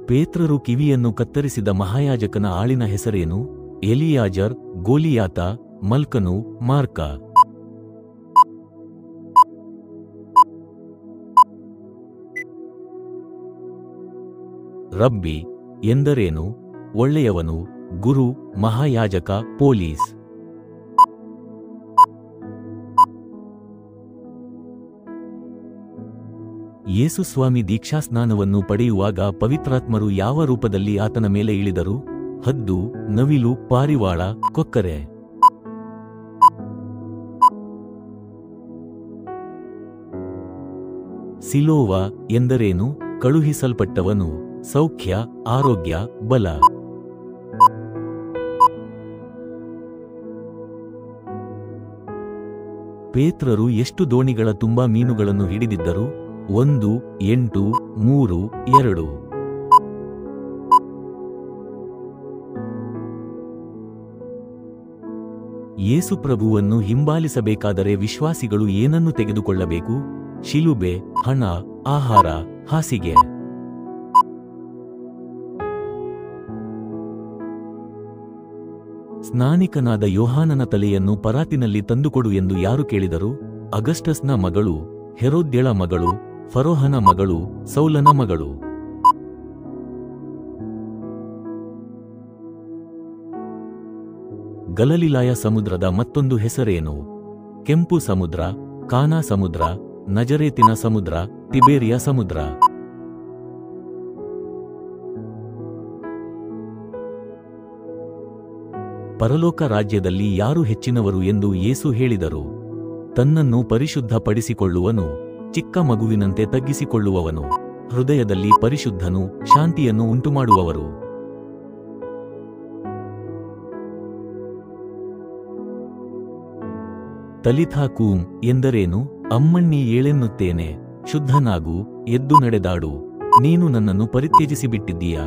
ಪೇತ್ರರು ಕಿವಿಯನ್ನು ಕತ್ತರಿಸಿದ ಮಹಾಯಾಜಕನ ಆಳಿನ ಹೆಸರೇನು? ಎಲಿಯಾಜರ್, ಗೋಲಿಯಾತ, ಮಲ್ಕನು, ಮಾರ್ಕ. ರಬ್ಬಿ ಎಂದರೇನು? ಒಳ್ಳೆಯವನು, ಗುರು, ಮಹಾಯಾಜಕ, ಪೊಲೀಸ್. ಯೇಸುಸ್ವಾಮಿ ದೀಕ್ಷಾಸ್ನಾನವನ್ನು ಪಡೆಯುವಾಗ ಪವಿತ್ರಾತ್ಮರು ಯಾವ ರೂಪದಲ್ಲಿ ಆತನ ಮೇಲೆ ಇಳಿದರು? ಹದ್ದು, ನವಿಲು, ಪಾರಿವಾಳ, ಕೊಕ್ಕರೆ. ಸಿಲೋವ ಎಂದರೇನು? ಕಳುಹಿಸಲ್ಪಟ್ಟವನು, ಸೌಖ್ಯ, ಆರೋಗ್ಯ, ಬಲ. ಪೇತ್ರರು ಎಷ್ಟು ದೋಣಿಗಳ ತುಂಬಾ ಮೀನುಗಳನ್ನು ಹಿಡಿದಿದ್ದರು? 1, 8, 3, 2. ಯೇಸುಪ್ರಭುವನ್ನು ಹಿಂಬಾಲಿಸಬೇಕಾದರೆ ವಿಶ್ವಾಸಿಗಳು ಏನನ್ನು ತೆಗೆದುಕೊಳ್ಳಬೇಕು? ಶಿಲುಬೆ, ಹಣ, ಆಹಾರ, ಹಾಸಿಗೆ. ಸ್ನಾನಿಕನಾದ ಯೋಹಾನನ ತಲೆಯನ್ನು ಪರಾತಿನಲ್ಲಿ ತಂದುಕೊಡು ಎಂದು ಯಾರು ಕೇಳಿದರು? ಅಗಸ್ಟಸ್ನ ಮಗಳು, ಹೆರೋದ್ಯಳ ಮಗಳು, ಫರೋಹನ ಮಗಳು, ಸೌಲನ ಮಗಳು. ಗಲಲಿಲಾಯ ಸಮುದ್ರದ ಮತ್ತೊಂದು ಹೆಸರೇನು? ಕೆಂಪು ಸಮುದ್ರ, ಕಾನಾ ಸಮುದ್ರ, ನಜರೇತಿನ ಸಮುದ್ರ, ತಿಬೇರಿಯ ಸಮುದ್ರ. ಪರಲೋಕ ರಾಜ್ಯದಲ್ಲಿ ಯಾರು ಹೆಚ್ಚಿನವರು ಎಂದು ಯೇಸು ಹೇಳಿದರು? ತನ್ನನ್ನು ಪರಿಶುದ್ಧಪಡಿಸಿಕೊಳ್ಳುವನು, ಚಿಕ್ಕ ಮಗುವಿನಂತೆ ತಗ್ಗಿಸಿಕೊಳ್ಳುವವನು, ಹೃದಯದಲ್ಲಿ ಪರಿಶುದ್ಧನು, ಶಾಂತಿಯನ್ನು ಉಂಟುಮಾಡುವವರು. ತಲಿಥಾ ಕೂಮ್ ಎಂದರೇನು? ಅಮ್ಮಣ್ಣಿ ಏಳೆನ್ನುತ್ತೇನೆ, ಶುದ್ಧನಾಗು, ಎದ್ದು ನಡೆದಾಡು, ನೀನು ನನ್ನನ್ನು ಪರಿತ್ಯಜಿಸಿಬಿಟ್ಟಿದ್ದೀಯಾ?